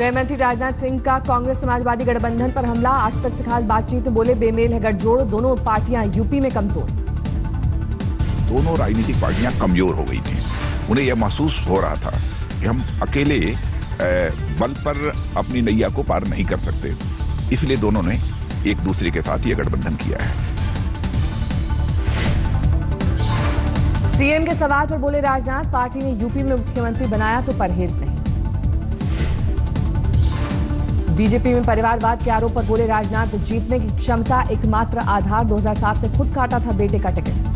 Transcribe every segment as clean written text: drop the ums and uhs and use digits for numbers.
गृह मंत्री राजनाथ सिंह का कांग्रेस समाजवादी गठबंधन पर हमला। आज तक से खास बातचीत में बोले बेमेल है गठजोड़, दोनों पार्टियां यूपी में कमजोर। दोनों राजनीतिक पार्टियां कमजोर हो गई थी। उन्हें यह महसूस हो रहा था कि हम अकेले बल पर अपनी नैया को पार नहीं कर सकते, इसलिए दोनों ने एक दूसरे के साथ यह गठबंधन किया है। सीएम के सवाल पर बोले राजनाथ, पार्टी ने यूपी में मुख्यमंत्री बनाया तो परहेज नहीं। बीजेपी में परिवारवाद के आरोप पर बोले राजनाथ, जीतने की क्षमता एकमात्र आधार। 2007 में खुद काटा था बेटे का टिकट।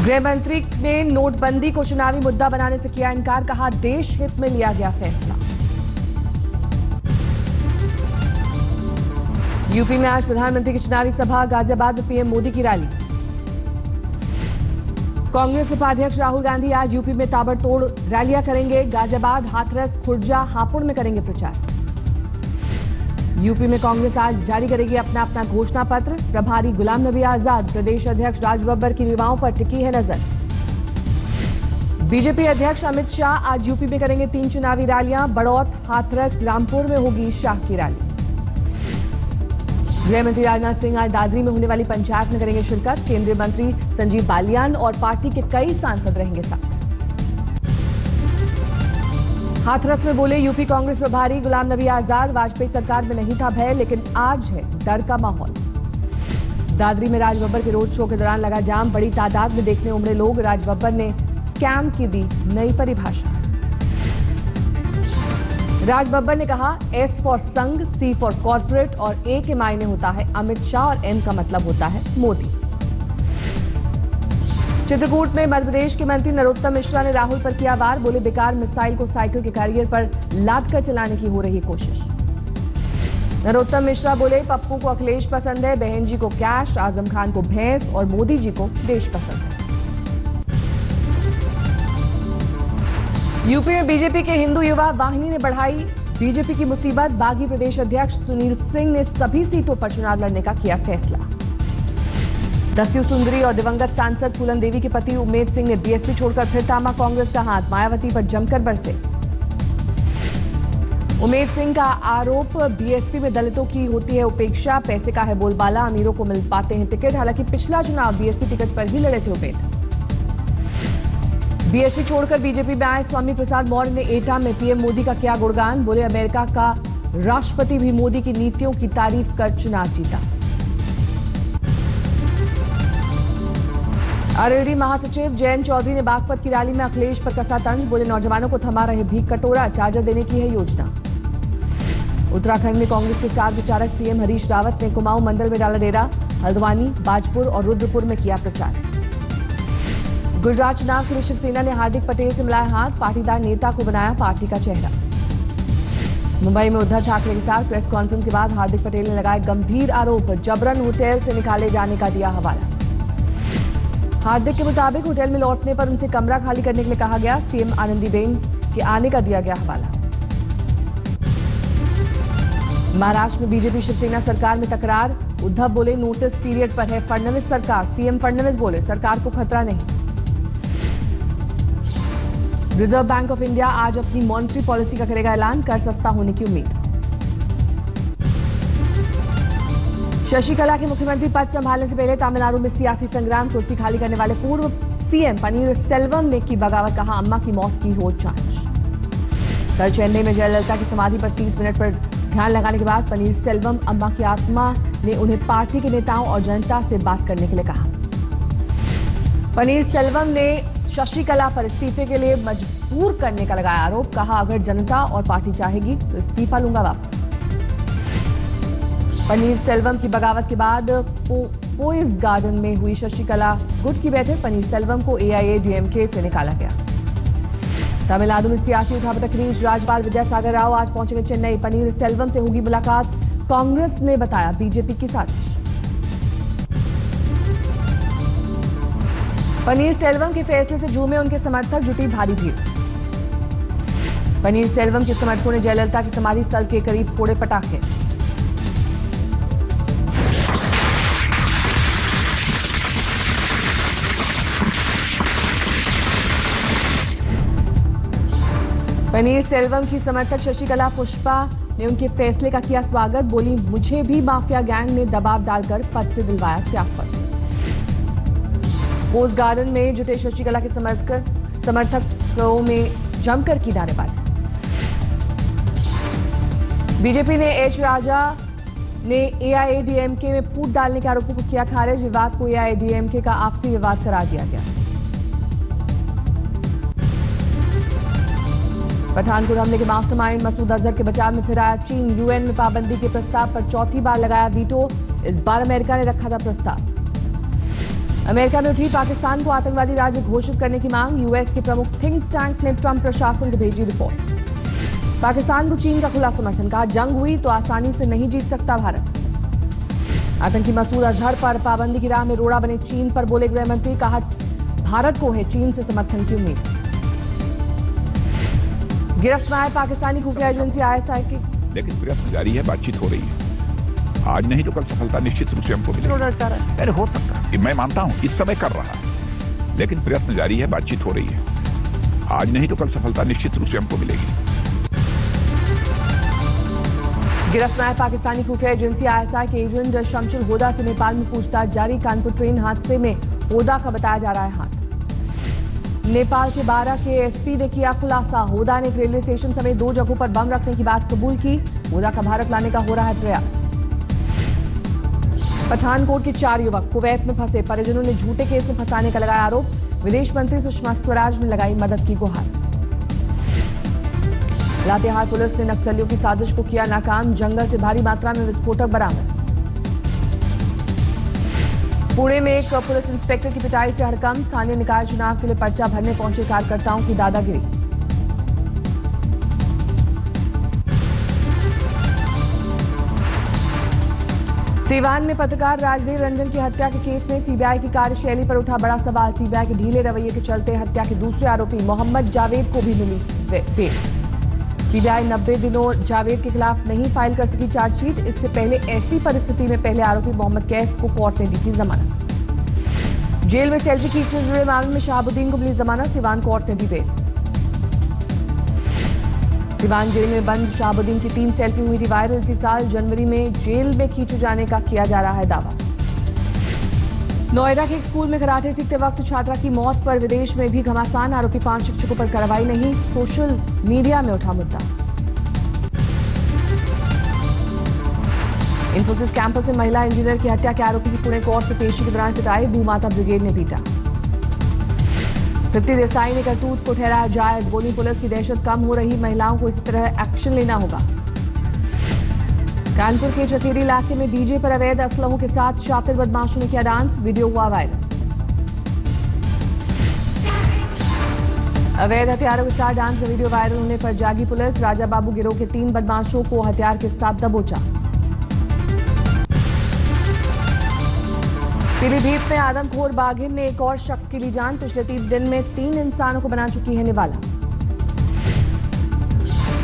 गृह मंत्री ने नोटबंदी को चुनावी मुद्दा बनाने से किया इनकार, कहा देश हित में लिया गया फैसला। यूपी में आज प्रधानमंत्री की चुनावी सभा, गाजियाबाद में पीएम मोदी की रैली। कांग्रेस उपाध्यक्ष राहुल गांधी आज यूपी में ताबड़तोड़ रैलियां करेंगे। गाजियाबाद, हाथरस, खुर्जा, हापुड़ में करेंगे प्रचार। यूपी में कांग्रेस आज जारी करेगी अपना घोषणा पत्र। प्रभारी गुलाम नबी आजाद, प्रदेश अध्यक्ष राज बब्बर की युवाओं पर टिकी है नजर। बीजेपी अध्यक्ष अमित शाह आज यूपी में करेंगे 3 चुनावी रैलियां। बड़ौत, हाथरस, रामपुर में होगी शाह की रैली। गृह मंत्री राजनाथ सिंह आज दादरी में होने वाली पंचायत में करेंगे शिरकत। केंद्रीय मंत्री संजीव बालियान और पार्टी के कई सांसद रहेंगे साथ। हाथरस में बोले यूपी कांग्रेस प्रभारी गुलाम नबी आजाद, वाजपेयी सरकार में नहीं था भय, लेकिन आज है डर का माहौल। दादरी में राज बब्बर के रोड शो के दौरान लगा जाम, बड़ी तादाद में देखने उमड़े लोग। राज बब्बर ने स्कैम की दी नई परिभाषा। राज बब्बर ने कहा एस फॉर संघ, सी फॉर कॉर्पोरेट और ए के मायने होता है अमित शाह और एम का मतलब होता है मोदी। चित्रकूट में मध्य प्रदेश के मंत्री नरोत्तम मिश्रा ने राहुल पर किया वार, बोले बेकार मिसाइल को साइकिल के कैरियर पर लाद कर चलाने की हो रही कोशिश। नरोत्तम मिश्रा बोले पप्पू को अखिलेश पसंद है, बहन जी को कैश, आजम खान को भैंस और मोदी जी को देश पसंद है। यूपी में बीजेपी के हिंदू युवा वाहिनी ने बढ़ाई बीजेपी की मुसीबत। बागी प्रदेश अध्यक्ष सुनील सिंह ने सभी सीटों पर चुनाव लड़ने का किया फैसला। दस्यु सुंदरी और दिवंगत सांसद फूलन देवी के पति उमेद सिंह ने बीएसपी छोड़कर फिर थामा कांग्रेस का हाथ, मायावती पर जमकर बरसे। उमेद सिंह का आरोप बीएसपी में दलितों की होती है उपेक्षा, पैसे का है बोलबाला, अमीरों को मिल पाते हैं टिकट। हालांकि पिछला चुनाव बीएसपी टिकट पर ही लड़े थे उमेद। बीएसपी छोड़कर बीजेपी में आए स्वामी प्रसाद मौर्य ने एटा में पीएम मोदी का किया गुणगान, बोले अमेरिका का राष्ट्रपति भी मोदी की नीतियों की तारीफ कर चुनाव जीता। आरएलडी महासचिव जयंत चौधरी ने बागपत की रैली में अखिलेश पर कसा तंज, बोले नौजवानों को थमा रहे भीख कटोरा, चार्जर देने की है योजना। उत्तराखंड में कांग्रेस के स्टार प्रचारक सीएम हरीश रावत ने कुमाऊं मंडल में डाला डेरा। हल्द्वानी, बाजपुर और रुद्रपुर में किया प्रचार। गुजरात चुनाव के लिए शिवसेना ने हार्दिक पटेल से मिलाया हाथ, पाटीदार नेता को बनाया पार्टी का चेहरा। मुंबई में उद्धव ठाकरे के साथ प्रेस कॉन्फ्रेंस के बाद हार्दिक पटेल ने लगाए गंभीर आरोप, जबरन होटल से निकाले जाने का दिया हवाला। हार्दिक के मुताबिक होटल में लौटने पर उनसे कमरा खाली करने के लिए कहा गया। सीएम आनंदीबेन के आने का दिया गया हवाला। महाराष्ट्र में बीजेपी शिवसेना सरकार में तकरार, उद्धव बोले नोटिस पीरियड पर है फडणवीस सरकार। सीएम फडणवीस बोले सरकार को खतरा नहीं। रिजर्व बैंक ऑफ इंडिया आज अपनी मॉनेटरी पॉलिसी का करेगा ऐलान, कर सस्ता होने की उम्मीद। शशिकला के मुख्यमंत्री पद संभालने से पहले तमिलनाडु में सियासी संग्राम, कुर्सी खाली करने वाले पूर्व सीएम पनीर सेल्वम ने की बगावत, कहा अम्मा की मौत की हो जांच। कल चेन्नई में जयललिता की समाधि पर 30 मिनट पर ध्यान लगाने के बाद पनीर सेल्वम अम्मा की आत्मा ने उन्हें पार्टी के नेताओं और जनता से बात करने के लिए कहा। पनीर सेल्वम ने शशिकला पर इस्तीफे के लिए मजबूर करने का लगाया आरोप, कहा अगर जनता और पार्टी चाहेगी तो इस्तीफा लूंगा वापस। पनीर सेल्वम की बगावत के बाद पोइस गार्डन में हुई शशिकला गुट की बैठक, पनीर सेल्वम को एआईएडीएमके से निकाला गया। तमिलनाडु में सियासी उठापटक रीच, राज्यपाल विद्यासागर राव आज पहुंचेंगे चेन्नई, पनीर सेल्वम से होगी मुलाकात। कांग्रेस ने बताया बीजेपी की साजिश। पनीर सेल्वम के फैसले से झूमे उनके समर्थक, जुटी भारी भीड़। पनीर सेल्वम के समर्थकों ने जयललिता की समाधि स्थल के करीब फोड़े पटाखे। पनीर सेल्वम की समर्थक शशिकला पुष्पा ने उनके फैसले का किया स्वागत। बोली, मुझे भी माफिया गैंग ने दबाव डालकर पद से दिलवाया त्यागपत्र। पोस्ट गार्डन में जुटे शशिकला के समर्थकों में जमकर की नारेबाजी। बीजेपी ने एच राजा ने एआईएडीएमके में फूट डालने के आरोपों को किया खारिज। विवाद को एआईएडीएमके का आपसी विवाद करार दिया गया। पठानकोट हमले के मास्टरमाइंड मसूद अजहर के बचाव में फिर आया चीन। यूएन में पाबंदी के प्रस्ताव पर चौथी बार लगाया वीटो। इस बार अमेरिका ने रखा था प्रस्ताव। अमेरिका में उठी पाकिस्तान को आतंकवादी राज्य घोषित करने की मांग। यूएस के प्रमुख थिंक टैंक ने ट्रंप प्रशासन को भेजी रिपोर्ट। पाकिस्तान को चीन का खुला समर्थन। कहा, जंग हुई तो आसानी से नहीं जीत सकता भारत। आतंकी मसूद अजहर पर पाबंदी की राह में रोड़ा बने चीन पर बोले गृह मंत्री। कहा, भारत को है चीन से समर्थन की उम्मीद। गिरफ्त में आए पाकिस्तानी खुफिया एजेंसी आईएसआई की। लेकिन प्रयत्न जारी है, बातचीत हो रही है। आज नहीं तो कल सफलता निश्चित रूप से हमको मिलेगी। अरे हो सकता है, मैं मानता हूं इस समय कर रहा है, लेकिन प्रयत्न जारी है, बातचीत हो रही है। आज नहीं तो कल सफलता निश्चित रूप से हमको मिलेगी। गिरफ्त में आए पाकिस्तानी खुफिया एजेंसी आईएसआई के एजेंट शमशुल होदा से नेपाल में पूछताछ जारी। कानपुर ट्रेन हादसे में होदा का बताया जा रहा है हाथ। नेपाल के 12 के एसपी ने किया खुलासा। होदा ने एक रेलवे स्टेशन समेत 2 जगहों पर बम रखने की बात कबूल की। होदा का भारत लाने का हो रहा है प्रयास। पठानकोट के 4 युवक कुवैत में फंसे। परिजनों ने झूठे केस में फंसाने का लगाया आरोप। विदेश मंत्री सुषमा स्वराज ने लगाई मदद की गुहार। लातेहार पुलिस ने नक्सलियों की साजिश को किया नाकाम। जंगल से भारी मात्रा में विस्फोटक बरामद। पुणे में एक पुलिस इंस्पेक्टर की पिटाई से हड़कंप। स्थानीय निकाय चुनाव के लिए पर्चा भरने पहुंचे कार्यकर्ताओं की दादागिरी। सीवान में पत्रकार राजदेव रंजन की हत्या के केस में सीबीआई की कार्यशैली पर उठा बड़ा सवाल। सीबीआई के ढीले रवैये के चलते हत्या के दूसरे आरोपी मोहम्मद जावेद को भी मिली बेल। सीबीआई 90 दिनों जावेद के खिलाफ नहीं फाइल कर सकी चार्जशीट। इससे पहले ऐसी परिस्थिति में पहले आरोपी मोहम्मद कैफ को कोर्ट ने दी थी जमानत। जेल में सेल्फी खींचने से जुड़े मामले में शहाबुद्दीन को मिली जमानत। सिवान कोर्ट ने दी बेल। सिवान जेल में बंद शहाबुद्दीन की 3 सेल्फी हुई थी वायरल। इसी साल जनवरी में जेल में खींचे जाने का किया जा रहा है दावा। नोएडा के एक स्कूल में कराटे सीखते वक्त छात्रा की मौत पर विदेश में भी घमासान। आरोपी 5 शिक्षकों पर कार्रवाई नहीं। सोशल मीडिया में उठा मुद्दा। इंफोसिस कैंपस में महिला इंजीनियर की हत्या के आरोपी की पुणे कोर्ट में पेशी के दौरान पिटाई। भूमाता ब्रिगेड ने पीटा। तृप्ति देसाई ने करतूत को ठहराया जायज। बोली, पुलिस की दहशत कम हो रही, महिलाओं को इसी तरह एक्शन लेना होगा। कानपुर के चकेरी इलाके में डीजे पर अवैध असलहों के साथ शातिर बदमाशों ने किया डांस। वीडियो हुआ वायरल। अवैध हथियारों के साथ डांस का वीडियो वायरल होने पर जागी पुलिस। राजा बाबू गिरोह के 3 बदमाशों को हथियार के साथ दबोचा। पीलीभीत में आदमखोर बाघिन ने एक और शख्स की ली जान। पिछले 3 दिन में 3 इंसानों को बना चुकी है निवाला।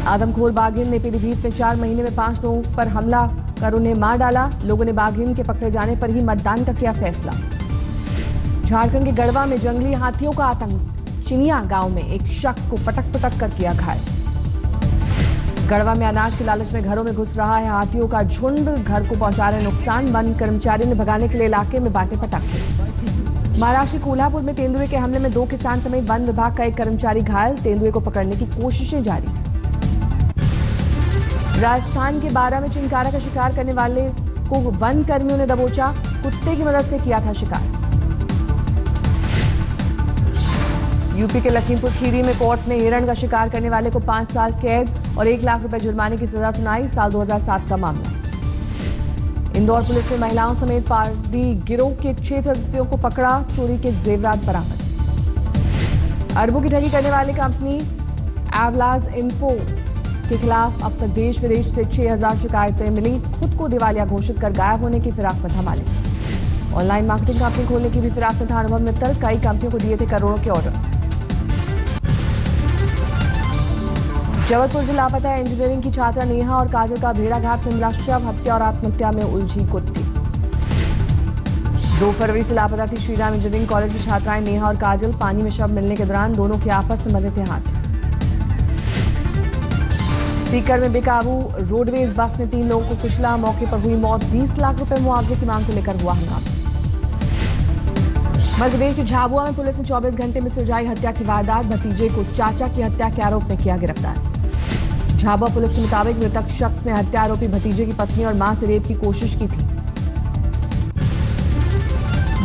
आदमखोर बाघिन ने पीलीभीत में 4 महीने में 5 लोगों पर हमला कर उन्हें मार डाला। लोगों ने बाघिन के पकड़े जाने पर ही मतदान का किया फैसला। झारखंड के गढ़वा में जंगली हाथियों का आतंक। चिनिया गांव में एक शख्स को पटक कर किया घायल। गढ़वा में अनाज के लालच में घरों में घुस रहा है हाथियों का झुंड। घर को पहुंचा रहे नुकसान। वन कर्मचारियों ने भगाने के लिए इलाके में बांटे पटाखे। महाराष्ट्र के कोल्हापुर में तेंदुए के हमले में 2 किसान समेत वन विभाग का एक कर्मचारी घायल। तेंदुए को पकड़ने की कोशिशें जारी। राजस्थान के 12 में चिंकारा का शिकार करने वाले को वन कर्मियों ने दबोचा। कुत्ते की मदद से किया था शिकार। यूपी के लखीमपुर खीरी में कोर्ट ने हिरण का शिकार करने वाले को 5 साल कैद और 1 लाख रुपए जुर्माने की सजा सुनाई। साल 2007 का मामला। इंदौर पुलिस ने महिलाओं समेत पारदी गिरोह के 6 सदस्यों को पकड़ा। चोरी के जेवरात बरामद। अरबों की ठगी करने वाली कंपनी एवलाज इन्फो के खिलाफ अब तक देश विदेश से 6000 शिकायतें मिली। खुद को दिवालिया घोषित कर गायब होने की फिराक में था मालिक। ऑनलाइन मार्केटिंग कंपनी खोलने की भी फिराक में था अनुभव मित्तल। कई कंपनियों को दिए थे करोड़ों के ऑर्डर। जबलपुर से लापता इंजीनियरिंग की छात्रा नेहा और काजल का भेड़ाघाट में मिला शव। हत्या और आत्महत्या में उलझी कुत्ती। 2 फरवरी से लापता थी श्रीराम इंजीनियरिंग कॉलेज की छात्राएं नेहा और काजल। पानी में शव मिलने के दौरान दोनों के आपस में बंधे थे हाथ। सीकर में बेकाबू रोडवेज बस ने 3 लोगों को कुचला, मौके पर हुई मौत। 20 लाख रुपए मुआवजे की मांग को लेकर हुआ हंगामा। मध्य प्रदेश के झाबुआ में पुलिस ने 24 घंटे में सुलझाई हत्या की वारदात। भतीजे को चाचा की हत्या के आरोप में किया गिरफ्तार। झाबुआ पुलिस के मुताबिक मृतक शख्स ने हत्या आरोपी भतीजे की पत्नी और मां से रेप की कोशिश की थी।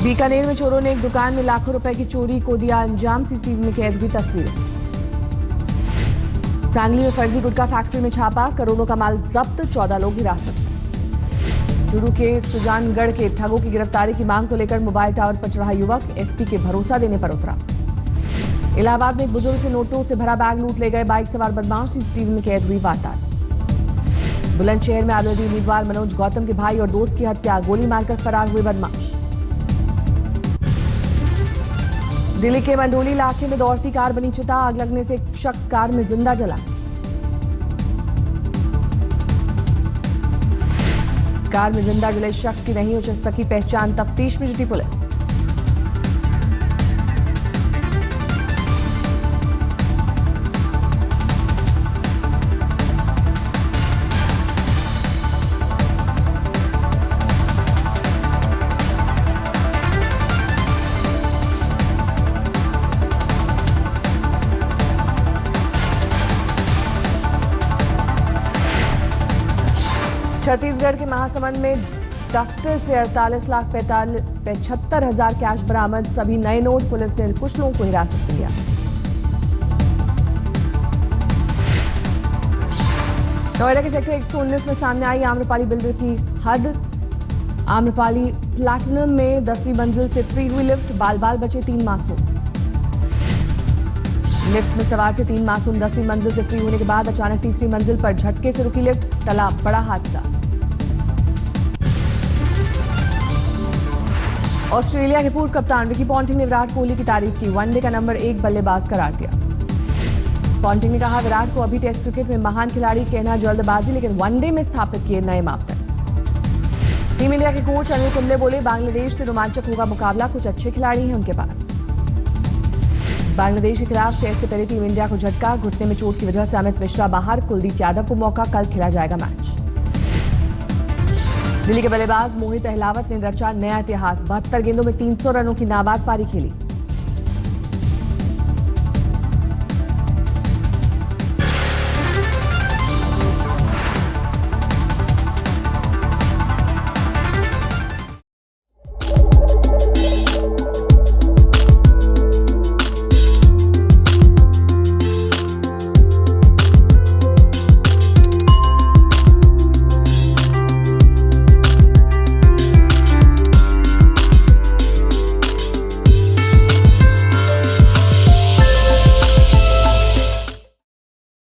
बीकानेर में चोरों ने एक दुकान में लाखों रुपए की चोरी को दिया अंजाम। सीसीटीवी में कैद हुई तस्वीरें। सांगली में फर्जी गुटखा फैक्ट्री में छापा, करोड़ों का माल जब्त, 14 लोग हिरासत में। चूरू के सुजानगढ़ के ठगों की गिरफ्तारी की मांग को लेकर मोबाइल टावर पर चढ़ा युवक, एसपी के भरोसा देने पर उतरा। इलाहाबाद में एक बुजुर्ग से नोटों से भरा बैग लूट ले गए बाइक सवार बदमाश। सीसीटीवी में कैद हुई वारदात। बुलंदशहर में आरजेडी उम्मीदवार मनोज गौतम के भाई और दोस्त की हत्या, गोली मारकर फरार हुए बदमाश। दिल्ली के मंडोली इलाके में दौड़ती कार बनी चिता, आग लगने से एक शख्स कार में जिंदा जला। कार में जिंदा जले शख्स की नहीं हो सकी पहचान, तफ्तीश में जुटी पुलिस। छत्तीसगढ़ के महासमुंद में डस्टर से 48,75,000 कैश बरामद। सभी नए नोट। पुलिस ने कुछ लोगों को हिरासत में लिया। नोएडा के सेक्टर 119 में सामने आई आम्रपाली बिल्डर की हद। आम्रपाली प्लैटिनम में 10वीं मंजिल से फ्री हुई लिफ्ट, बाल बाल बचे 3 मासूम। लिफ्ट में सवार थे 3 मासूम। 10वीं मंजिल से फ्री होने के बाद अचानक तीसरी मंजिल पर झटके से रुकी लिफ्ट, टला बड़ा हादसा। ऑस्ट्रेलिया के पूर्व कप्तान रिकी पॉन्टिंग ने विराट कोहली की तारीफ की, वनडे का नंबर 1 बल्लेबाज करार दिया। पॉन्टिंग ने कहा, विराट को अभी टेस्ट क्रिकेट में महान खिलाड़ी कहना जल्दबाजी, लेकिन वनडे में स्थापित किए नए मापदंड। टीम इंडिया के कोच अनिल कुंबले बोले, बांग्लादेश से रोमांचक होगा मुकाबला, कुछ अच्छे खिलाड़ी हैं उनके पास। बांग्लादेश के खिलाफ टेस्ट से पहले टीम इंडिया को झटका, घुटने में चोट की वजह से अमित मिश्रा बाहर, कुलदीप यादव को मौका, कल खेला जाएगा मैच। दिल्ली के बल्लेबाज मोहित अहलावत ने रचा नया इतिहास, 72 गेंदों में 300 रनों की नाबाद पारी खेली।